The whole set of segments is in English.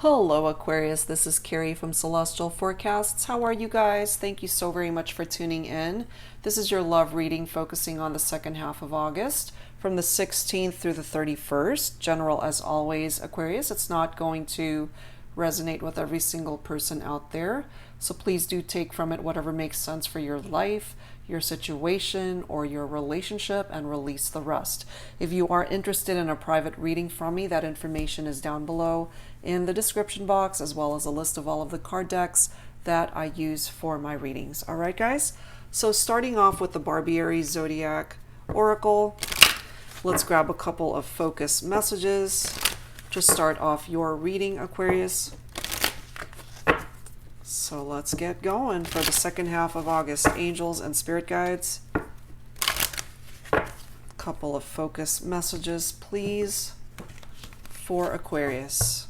Hello Aquarius, this is Carrie from Celestial Forecasts. How are you guys? Thank you so very much for tuning in. This is your love reading focusing on the second half of August from the 16th through the 31st. General as always, Aquarius. It's not going to resonate with every single person out there. So please do take from it whatever makes sense for your life, your situation, or your relationship, and release the rest. If you are interested in a private reading from me, that information is down below in the description box, as well as a list of all of the card decks that I use for my readings. All right, guys? So starting off with the Barbieri Zodiac Oracle, let's grab a couple of focus messages to start off your reading, Aquarius. So let's get going for the second half of August. Angels and spirit guides. Couple of focus messages, please, for Aquarius.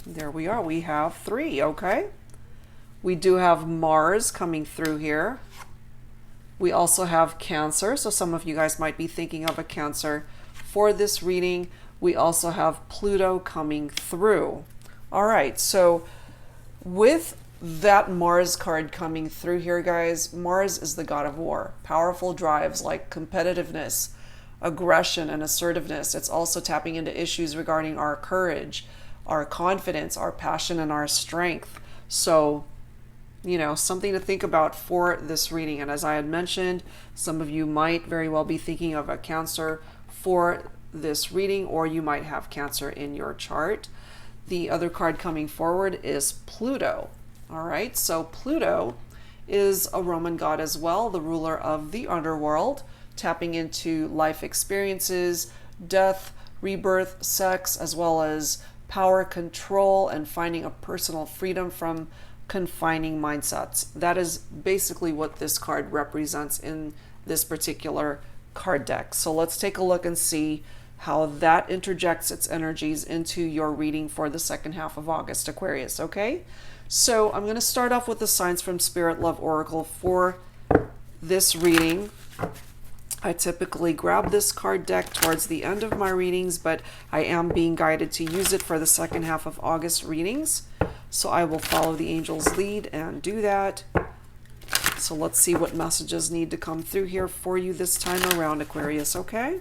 There we are. We have 3, okay? We do have Mars coming through here. We also have Cancer, so some of you guys might be thinking of a Cancer for this reading. We also have Pluto coming through. All right, so with that Mars card coming through here, guys, Mars is the god of war. Powerful drives like competitiveness, aggression, and assertiveness. It's also tapping into issues regarding our courage, our confidence, our passion, and our strength. So, you know, something to think about for this reading. And as I had mentioned, some of you might very well be thinking of a Cancer for this reading, or you might have Cancer in your chart. The other card coming forward is Pluto. All right, so Pluto is a Roman god as well, the ruler of the underworld, tapping into life experiences, death, rebirth, sex, as well as power, control, and finding a personal freedom from confining mindsets. That is basically what this card represents in this particular card deck. So let's take a look and see how that interjects its energies into your reading for the second half of August, Aquarius, okay? So I'm going to start off with the Signs from Spirit Love Oracle for this reading. I typically grab this card deck towards the end of my readings, but I am being guided to use it for the second half of August readings. So I will follow the angel's lead and do that. So let's see what messages need to come through here for you this time around, Aquarius, okay?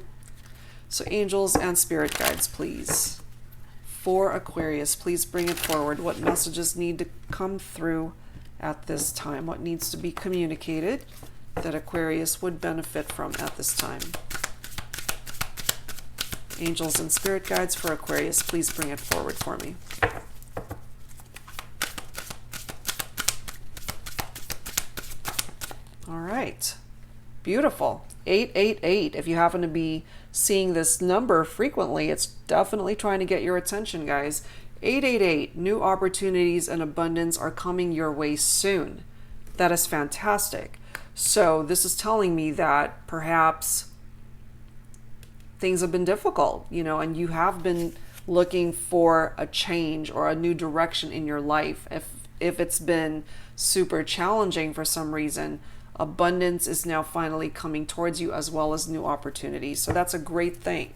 So angels and spirit guides, please. For Aquarius, please bring it forward. What messages need to come through at this time? What needs to be communicated that Aquarius would benefit from at this time? Angels and spirit guides for Aquarius, please bring it forward for me. All right. Beautiful. 888. If you happen to be seeing this number frequently, it's definitely trying to get your attention, guys. 888. New opportunities and abundance are coming your way soon. That is fantastic. So this is telling me that perhaps things have been difficult, you know, and you have been looking for a change or a new direction in your life. If it's been super challenging for some reason, abundance is now finally coming towards you, as well as new opportunities. So that's a great thing.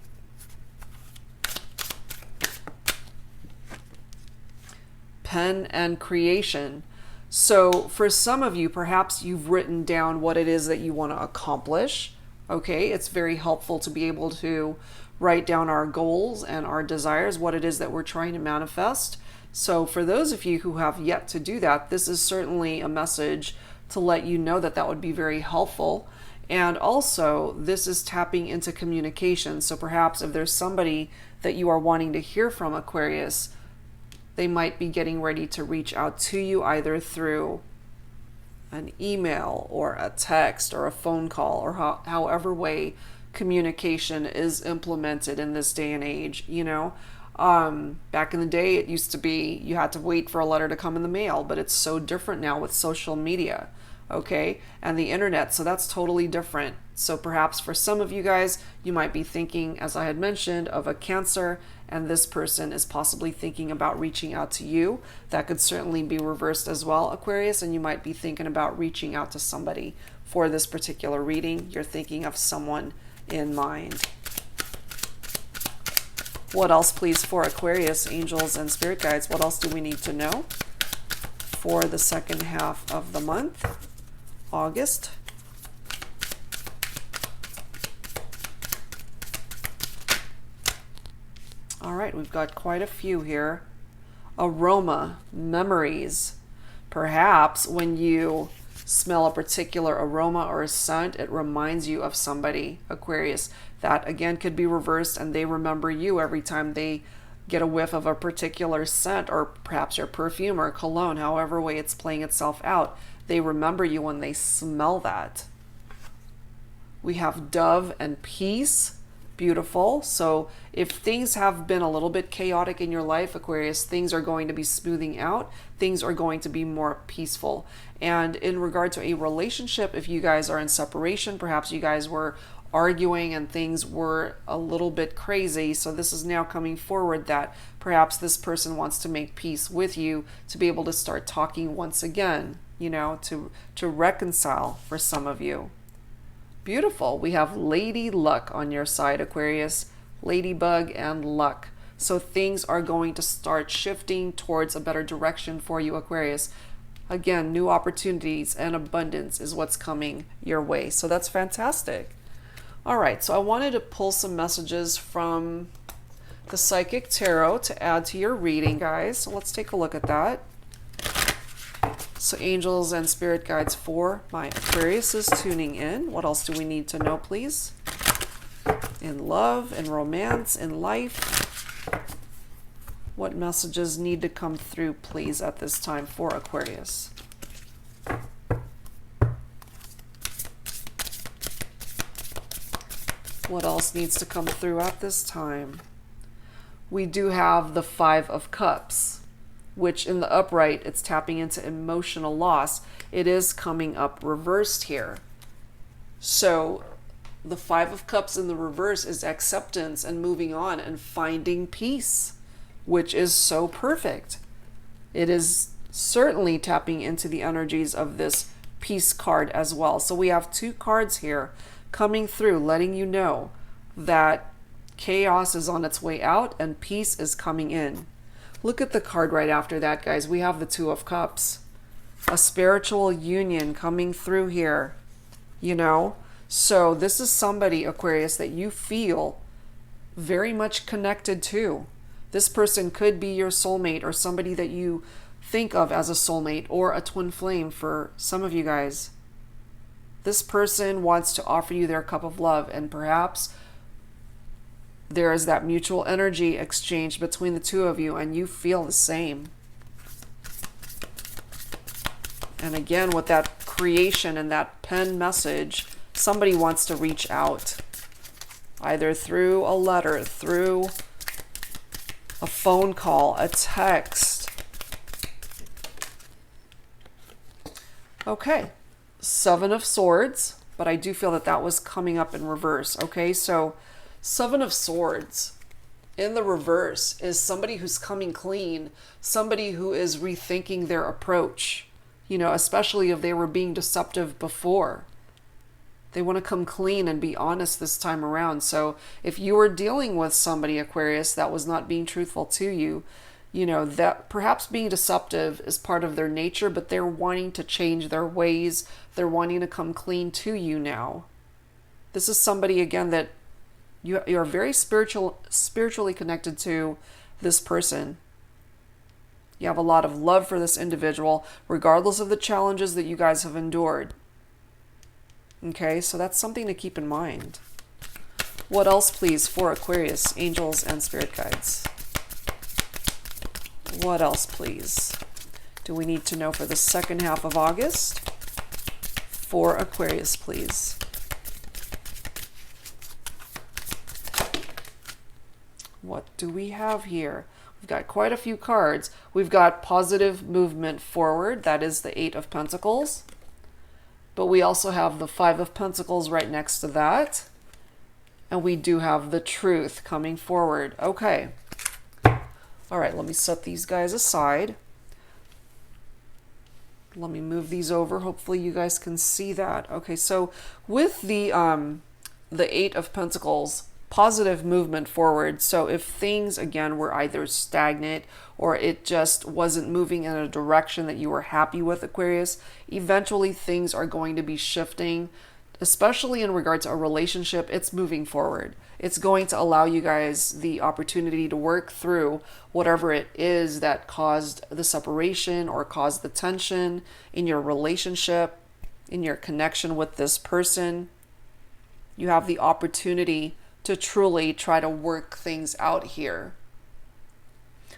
Pen and creation. So for some of you, perhaps you've written down what it is that you want to accomplish. Okay, it's very helpful to be able to write down our goals and our desires, what it is that we're trying to manifest. So for those of you who have yet to do that, this is certainly a message to let you know that that would be very helpful. And also, this is tapping into communication. So perhaps if there's somebody that you are wanting to hear from, Aquarius, they might be getting ready to reach out to you either through an email or a text or a phone call, or however way communication is implemented in this day and age, you know. Back in the day, it used to be you had to wait for a letter to come in the mail, but it's so different now with social media, okay, and the internet. So that's totally different. So perhaps for some of you guys, you might be thinking, as I had mentioned, of a Cancer, and this person is possibly thinking about reaching out to you. That could certainly be reversed as well, Aquarius, and you might be thinking about reaching out to somebody for this particular reading. You're thinking of someone in mind. What else, please, for Aquarius, angels and spirit guides? What else do we need to know for the second half of the month, August? All right, we've got quite a few here. Aroma, memories. Perhaps when you smell a particular aroma or a scent, it reminds you of somebody, Aquarius. That again could be reversed, and they remember you every time they get a whiff of a particular scent, or perhaps your perfume or cologne, however way it's playing itself out. They remember you when they smell that. We have dove and peace. Beautiful. So if things have been a little bit chaotic in your life, Aquarius, things are going to be smoothing out. Things are going to be more peaceful. And in regard to a relationship, if you guys are in separation, perhaps you guys were arguing and things were a little bit crazy. So this is now coming forward that perhaps this person wants to make peace with you, to be able to start talking once again, you know, to reconcile for some of you. Beautiful. We have Lady Luck on your side, Aquarius. Ladybug and luck. So things are going to start shifting towards a better direction for you, Aquarius. Again, new opportunities and abundance is what's coming your way. So that's fantastic. All right, so I wanted to pull some messages from the Psychic Tarot to add to your reading, guys. So let's take a look at that. So angels and spirit guides for my Aquarius is tuning in. What else do we need to know, please? In love, in romance, in life. What messages need to come through, please, at this time for Aquarius? What else needs to come through at this time? We do have the Five of Cups, which in the upright, it's tapping into emotional loss. It is coming up reversed here. So the Five of Cups in the reverse is acceptance and moving on and finding peace, which is so perfect. It is certainly tapping into the energies of this peace card as well. So we have two cards here coming through, letting you know that chaos is on its way out and peace is coming in. Look at the card right after that, guys. We have the Two of Cups. A spiritual union coming through here, you know? So this is somebody, Aquarius, that you feel very much connected to. This person could be your soulmate or somebody that you think of as a soulmate or a twin flame for some of you guys. This person wants to offer you their cup of love, and perhaps there is that mutual energy exchange between the two of you and you feel the same. And again, with that creation and that pen message, somebody wants to reach out, either through a letter, through a phone call, a text. Okay, Seven of Swords, but I do feel that that was coming up in reverse. Okay, so Seven of Swords in the reverse is somebody who's coming clean, somebody who is rethinking their approach, you know, especially if they were being deceptive before. They want to come clean and be honest this time around. So if you were dealing with somebody, Aquarius, that was not being truthful to you, you know, that perhaps being deceptive is part of their nature, but they're wanting to change their ways. They're wanting to come clean to you now. This is somebody, again, that you're very spiritually connected to this person. You have a lot of love for this individual, regardless of the challenges that you guys have endured. Okay, so that's something to keep in mind. What else, please, for Aquarius, angels and spirit guides? What else, please, do we need to know for the second half of August? For Aquarius, please. What do we have here? We've got quite a few cards. We've got positive movement forward. That is the Eight of Pentacles. But we also have the Five of Pentacles right next to that. And we do have the Truth coming forward. Okay. All right, let me set these guys aside. Let me move these over. Hopefully you guys can see that. Okay, so with the Eight of Pentacles positive movement forward. So if things, again, were either stagnant or it just wasn't moving in a direction that you were happy with, Aquarius, eventually things are going to be shifting, especially in regards to a relationship. It's moving forward. It's going to allow you guys the opportunity to work through whatever it is that caused the separation or caused the tension in your relationship, in your connection with this person. You have the opportunity to truly try to work things out here.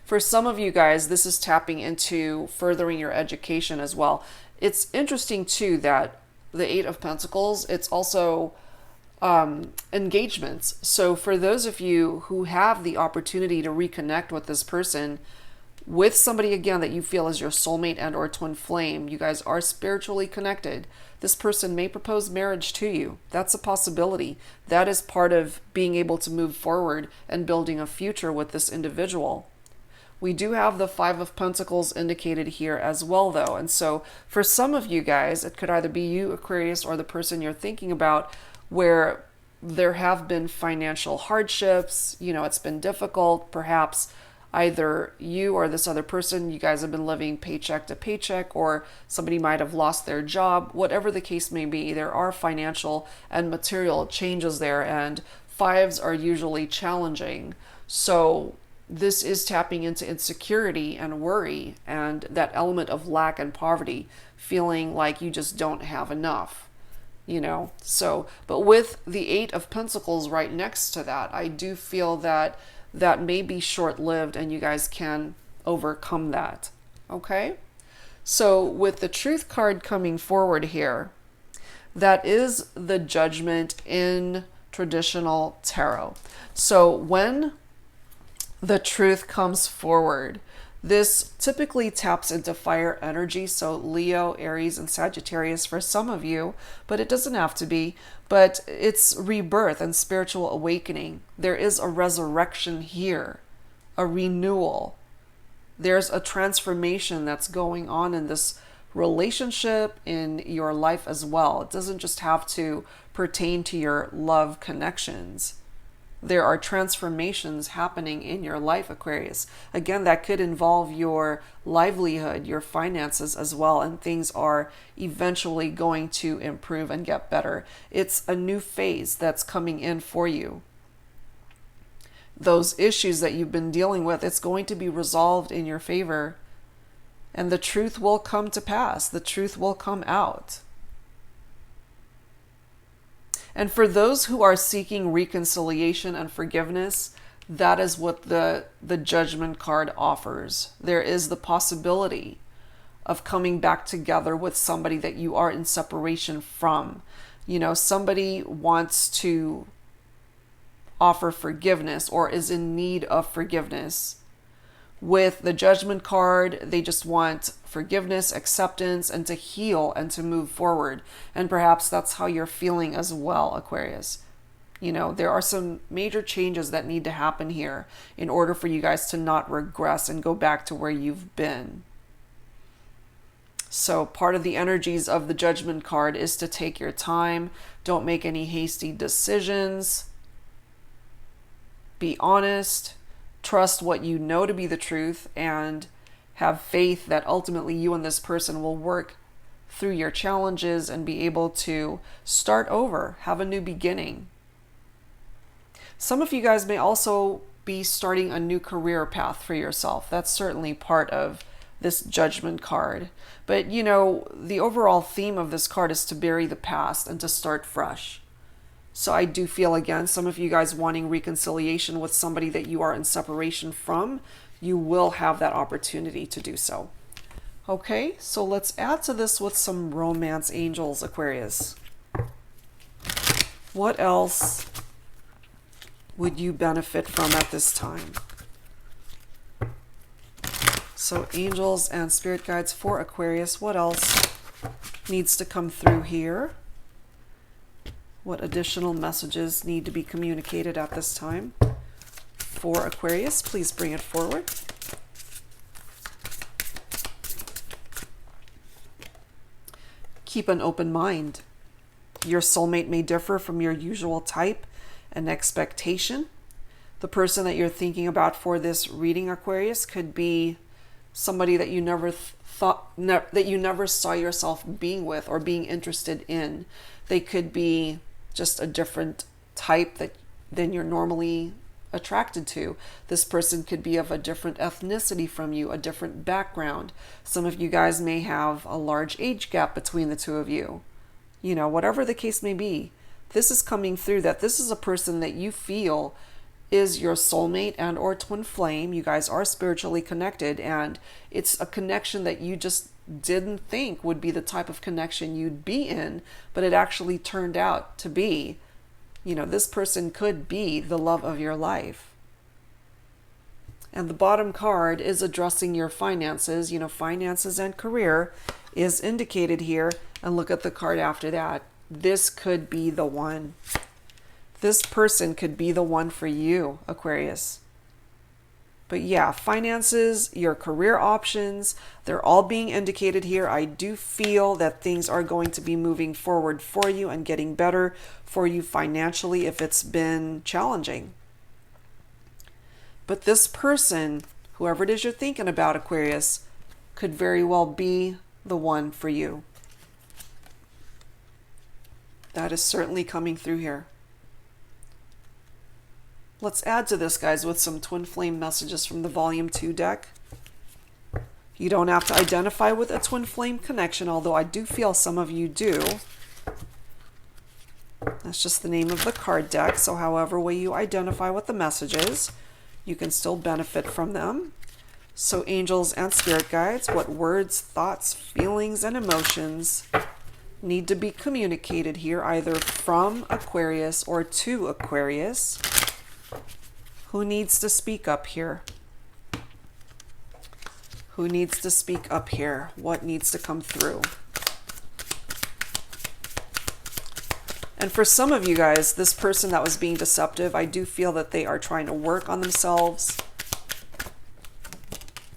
For some of you guys, this is tapping into furthering your education as well. It's interesting too that the Eight of Pentacles, it's also engagements. So for those of you who have the opportunity to reconnect with this person, with somebody again that you feel is your soulmate and or twin flame, you guys are spiritually connected. This person may propose marriage to you. That's a possibility. That is part of being able to move forward and building a future with this individual. We do have the Five of Pentacles indicated here as well, though. And so for some of you guys, it could either be you, Aquarius, or the person you're thinking about, where there have been financial hardships. You know, it's been difficult. Perhaps either you or this other person, you guys have been living paycheck to paycheck, or somebody might have lost their job. Whatever the case may be, there are financial and material changes there, and fives are usually challenging. So this is tapping into insecurity and worry and that element of lack and poverty, feeling like you just don't have enough, you know. So, but with the Eight of Pentacles right next to that, I do feel that that may be short-lived and you guys can overcome that. Okay? So with the Truth card coming forward here, that is the Judgment in traditional tarot. So when the Truth comes forward, this typically taps into fire energy, so Leo, Aries, and Sagittarius for some of you, but it doesn't have to be. But it's rebirth and spiritual awakening. There is a resurrection here, a renewal. There's a transformation that's going on in this relationship, in your life as well. It doesn't just have to pertain to your love connections. There are transformations happening in your life, Aquarius. Again, that could involve your livelihood, your finances as well, and things are eventually going to improve and get better. It's a new phase that's coming in for you. Those issues that you've been dealing with, it's going to be resolved in your favor, and the truth will come to pass. The truth will come out. And for those who are seeking reconciliation and forgiveness, that is what the Judgment card offers. There is the possibility of coming back together with somebody that you are in separation from. You know, somebody wants to offer forgiveness or is in need of forgiveness. With the Judgment card, they just want forgiveness, acceptance, and to heal and to move forward. And perhaps that's how you're feeling as well, Aquarius. You know, there are some major changes that need to happen here in order for you guys to not regress and go back to where you've been. So part of the energies of the Judgment card is to take your time. Don't make any hasty decisions. Be honest. Trust what you know to be the truth, and have faith that ultimately you and this person will work through your challenges and be able to start over, have a new beginning. Some of you guys may also be starting a new career path for yourself. That's certainly part of this Judgment card. But you know, the overall theme of this card is to bury the past and to start fresh. So I do feel, again, some of you guys wanting reconciliation with somebody that you are in separation from, you will have that opportunity to do so. Okay, so let's add to this with some romance angels, Aquarius. What else would you benefit from at this time? So angels and spirit guides for Aquarius. What else needs to come through here? What additional messages need to be communicated at this time for Aquarius? Please bring it forward. Keep an open mind. Your soulmate may differ from your usual type, an expectation. The person that you're thinking about for this reading, Aquarius, could be somebody that you never that you never saw yourself being with or being interested in. They could be just a different type than you're normally attracted to. This person could be of a different ethnicity from you, a different background. Some of you guys may have a large age gap between the two of you. You know, whatever the case may be, this is coming through that this is a person that you feel is your soulmate and or twin flame. You guys are spiritually connected, and it's a connection that you just didn't think would be the type of connection you'd be in, but it actually turned out to be. You know, this person could be the love of your life. And the bottom card is addressing your finances. You know, finances and career is indicated here. And look at the card after that. This could be the one. This person could be the one for you, Aquarius. But yeah, finances, your career options, they're all being indicated here. I do feel that things are going to be moving forward for you and getting better for you financially if it's been challenging. But this person, whoever it is you're thinking about, Aquarius, could very well be the one for you. That is certainly coming through here. Let's add to this, guys, with some twin flame messages from the Volume 2 deck. You don't have to identify with a twin flame connection, although I do feel some of you do. That's just the name of the card deck. So however way you identify with the messages, you can still benefit from them. So angels and spirit guides, what words, thoughts, feelings, and emotions need to be communicated here, either from Aquarius or to Aquarius? Who needs to speak up here? Who needs to speak up here? What needs to come through? And for some of you guys, this person that was being deceptive, I do feel that they are trying to work on themselves.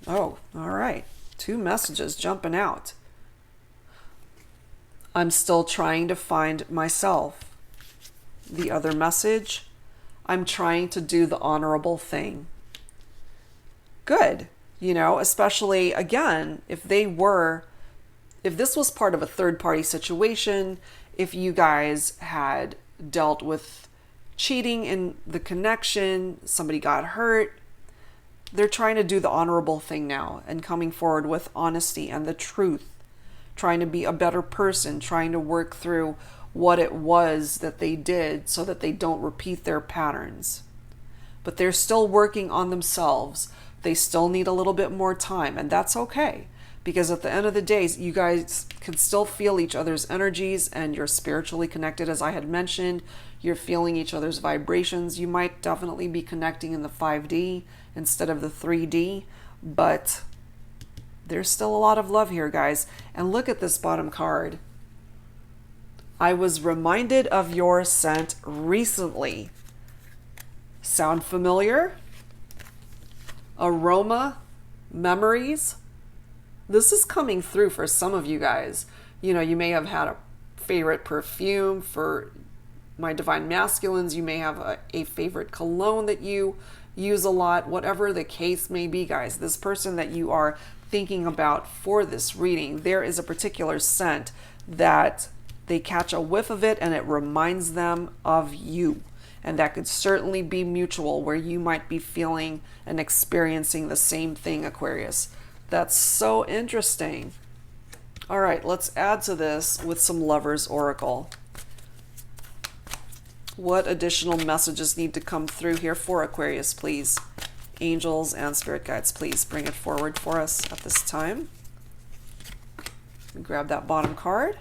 Oh, all right. 2 messages jumping out. I'm still trying to find myself. The other message, I'm trying to do the honorable thing. Good. You know, especially, again, if this was part of a third-party situation, if you guys had dealt with cheating in the connection, somebody got hurt, they're trying to do the honorable thing now and coming forward with honesty and the truth, trying to be a better person, trying to work through what it was that they did so that they don't repeat their patterns. But they're still working on themselves. They still need a little bit more time, and that's okay, because at the end of the day, you guys can still feel each other's energies, and you're spiritually connected, as I had mentioned. You're feeling each other's vibrations. You might definitely be connecting in the 5D instead of the 3D, but there's still a lot of love here, guys. And look at this bottom card. I was reminded of your scent recently. Sound familiar? Aroma, memories. This is coming through for some of you guys. You know, you may have had a favorite perfume. For my divine masculines, you may have a favorite cologne that you use a lot. Whatever the case may be, guys, this person that you are thinking about for this reading, there is a particular scent that they catch a whiff of it and it reminds them of you. And that could certainly be mutual, where you might be feeling and experiencing the same thing, Aquarius. That's so interesting. All right, let's add to this with some Lover's Oracle. What additional messages need to come through here for Aquarius, please? Angels and spirit guides, please bring it forward for us at this time. Grab that bottom card.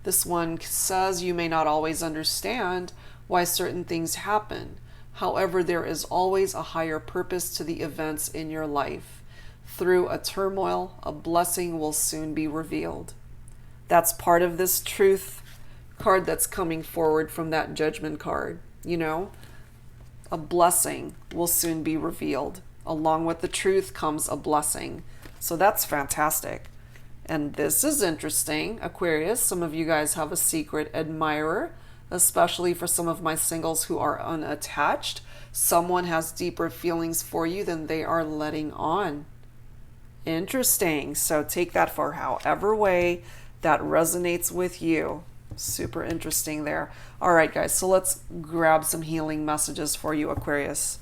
This one says, you may not always understand why certain things happen. However, there is always a higher purpose to the events in your life. Through a turmoil, a blessing will soon be revealed. That's part of this truth card that's coming forward from that judgment card. You know, a blessing will soon be revealed. Along with the truth comes a blessing. So that's fantastic. And this is interesting, Aquarius. Some of you guys have a secret admirer especially for some of my singles who are unattached. Someone has deeper feelings for you than they are letting on. Interesting. So take that for however way that resonates with you. Super interesting there. All right, guys, so let's grab some healing messages for you, Aquarius,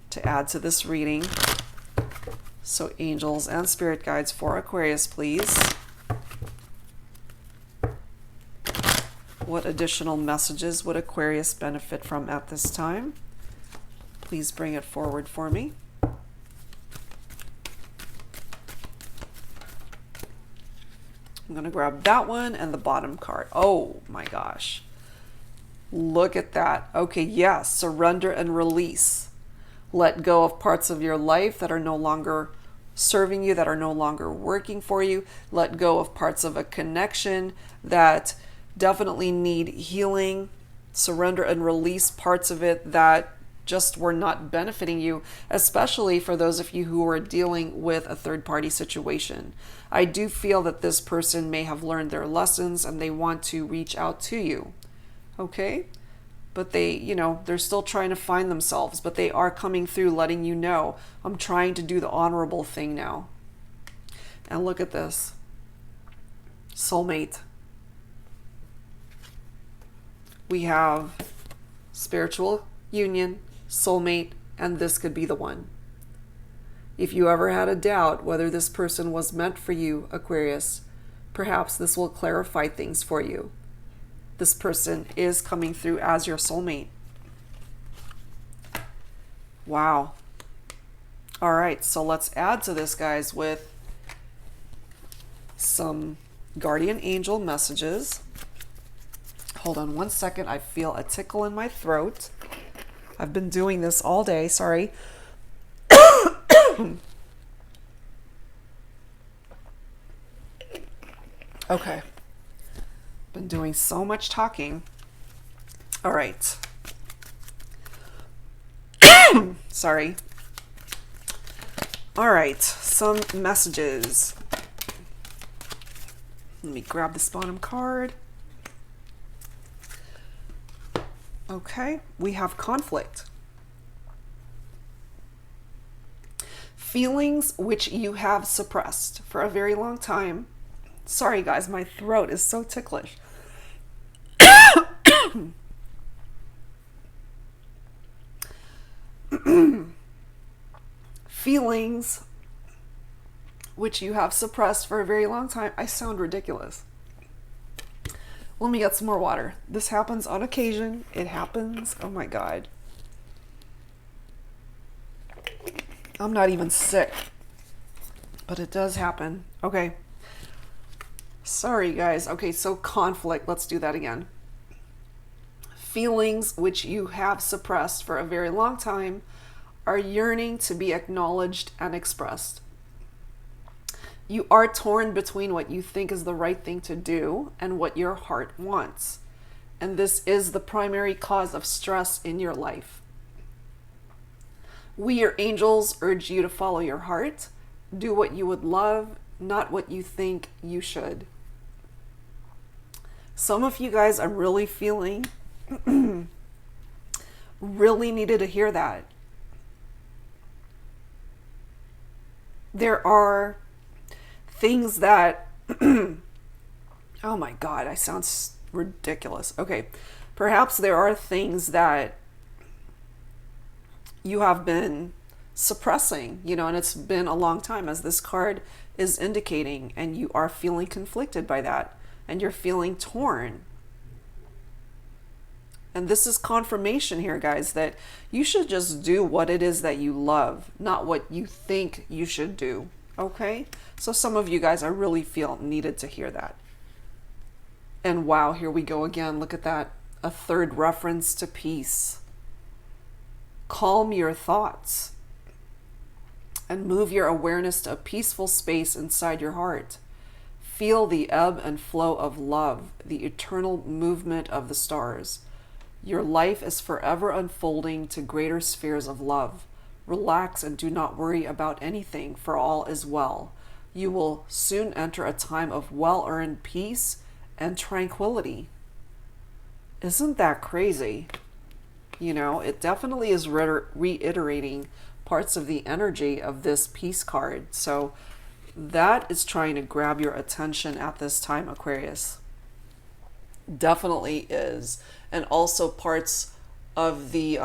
to add to this reading. So angels and spirit guides for Aquarius, please. What additional messages would Aquarius benefit from at this time? Please bring it forward for me. I'm going to grab that one and the bottom card. Oh my gosh. Look at that. Okay, yes, surrender and release. Let go of parts of your life that are no longer serving you, that are no longer working for you. Let go of parts of a connection that definitely need healing. Surrender and release parts of it that just were not benefiting you, especially for those of you who are dealing with a third-party situation. I do feel that this person may have learned their lessons and they want to reach out to you. Okay? But they, they're still trying to find themselves, but they are coming through letting you know, I'm trying to do the honorable thing now. And look at this. Soulmate. We have spiritual union, soulmate, and this could be the one. If you ever had a doubt whether this person was meant for you, Aquarius, perhaps this will clarify things for you. This person is coming through as your soulmate. Wow. All right, so let's add to this, guys, with some guardian angel messages. Hold on one second. I feel a tickle in my throat. I've been doing this all day. Sorry. Okay. Been doing so much talking. All right. Sorry. All right. Some messages. Let me grab this bottom card. Okay, we have conflict. Feelings which you have suppressed for a very long time. Sorry, guys, my throat is so ticklish. Feelings which you have suppressed for a very long time. I sound ridiculous. Let me get some more water. This happens on occasion. It happens. Oh my God. I'm not even sick, but it does happen. Okay. Sorry, guys. Okay, so conflict. Let's do that again. Feelings which you have suppressed for a very long time are yearning to be acknowledged and expressed. You are torn between what you think is the right thing to do and what your heart wants. And this is the primary cause of stress in your life. We, your angels, urge you to follow your heart. Do what you would love, not what you think you should. Some of you guys, I'm really feeling, really needed to hear that. There are things that, oh my God, I sound ridiculous. Okay, perhaps there are things that you have been suppressing, and it's been a long time, as this card is indicating, and you are feeling conflicted by that, and you're feeling torn. And this is confirmation here, guys, that you should just do what it is that you love, not what you think you should do. Okay, so some of you guys, I really feel needed to hear that. And wow, here we go again. Look at that. A third reference to peace. Calm your thoughts and move your awareness to a peaceful space inside your heart. Feel the ebb and flow of love, the eternal movement of the stars. Your life is forever unfolding to greater spheres of love. Relax and do not worry about anything, for all is well. You will soon enter a time of well-earned peace and tranquility. Isn't that crazy? You know, it definitely is reiterating parts of the energy of this peace card. So that is trying to grab your attention at this time, Aquarius. Definitely is. And also parts of the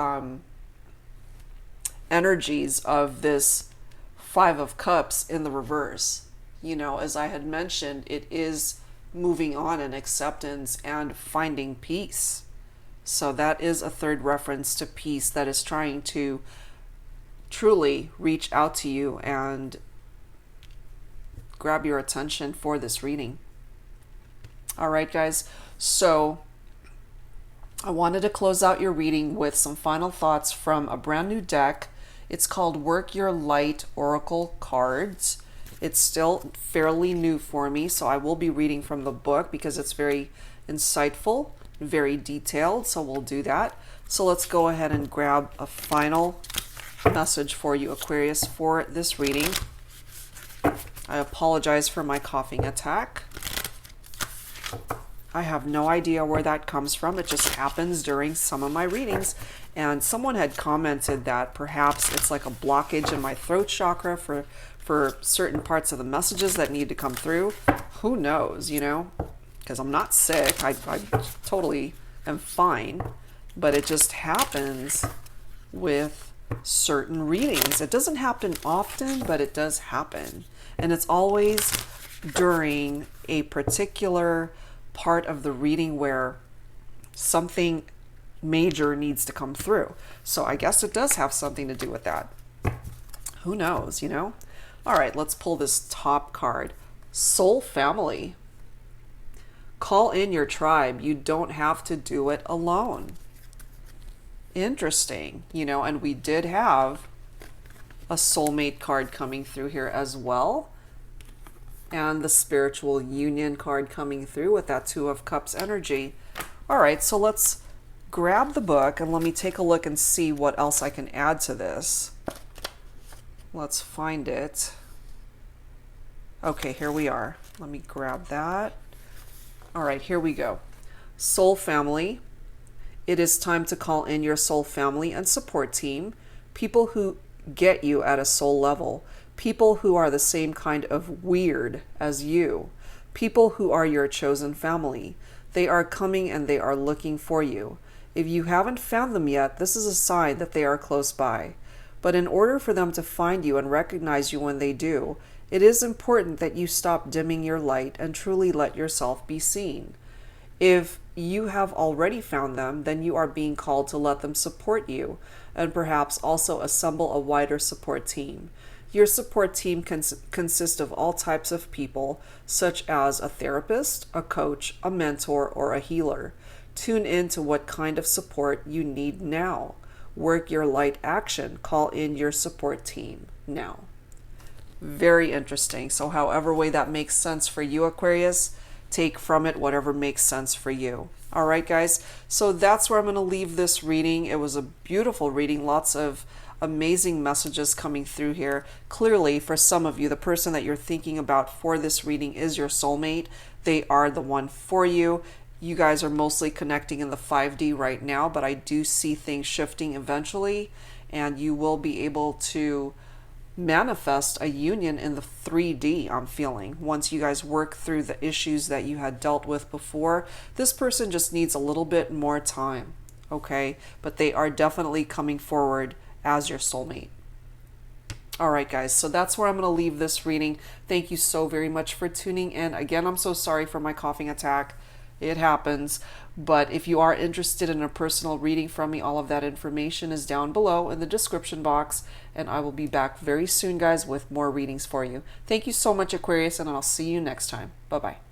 energies of this Five of Cups in the reverse. You know, as I had mentioned, it is moving on in acceptance and finding peace. So that is a third reference to peace that is trying to truly reach out to you and grab your attention for this reading. All right, guys. So I wanted to close out your reading with some final thoughts from a brand new deck. It's called Work Your Light Oracle Cards. It's still fairly new for me, so I will be reading from the book because it's very insightful, very detailed, so we'll do that. So let's go ahead and grab a final message for you, Aquarius, for this reading. I apologize for my coughing attack. I have no idea where that comes from. It just happens during some of my readings. And someone had commented that perhaps it's like a blockage in my throat chakra for certain parts of the messages that need to come through. Who knows, you know? Because I'm not sick. I totally am fine. But it just happens with certain readings. It doesn't happen often, but it does happen. And it's always during a particular part of the reading where something major needs to come through. So I guess it does have something to do with that. Who knows, you know? All right, let's pull this top card. Soul Family. Call in your tribe. You don't have to do it alone. Interesting, you know, and we did have a soulmate card coming through here as well. And the spiritual union card coming through with that Two of Cups energy. All right, so let's grab the book and let me take a look and see what else I can add to this. Let's find it. Okay, here we are. Let me grab that. All right, here we go. Soul Family. It is time to call in your soul family and support team. People who get you at a soul level. People who are the same kind of weird as you. People who are your chosen family. They are coming and they are looking for you. If you haven't found them yet, this is a sign that they are close by. But in order for them to find you and recognize you when they do, it is important that you stop dimming your light and truly let yourself be seen. If you have already found them, then you are being called to let them support you and perhaps also assemble a wider support team. Your support team can consist of all types of people, such as a therapist, a coach, a mentor, or a healer. Tune in to what kind of support you need now. Work your light action. Call in your support team now. Very interesting. So however way that makes sense for you, Aquarius, take from it whatever makes sense for you. All right, guys. So that's where I'm going to leave this reading. It was a beautiful reading. Lots of amazing messages coming through here. Clearly, for some of you, the person that you're thinking about for this reading is your soulmate. They are the one for you. You guys are mostly connecting in the 5D right now, but I do see things shifting eventually, and you will be able to manifest a union in the 3D, I'm feeling, once you guys work through the issues that you had dealt with before. This person just needs a little bit more time, okay? But they are definitely coming forward as your soulmate. All right, guys, so that's where I'm going to leave this reading. Thank you so very much for tuning in. Again, I'm so sorry for my coughing attack. It happens. But if you are interested in a personal reading from me, all of that information is down below in the description box. And I will be back very soon, guys, with more readings for you. Thank you so much, Aquarius, and I'll see you next time. Bye-bye.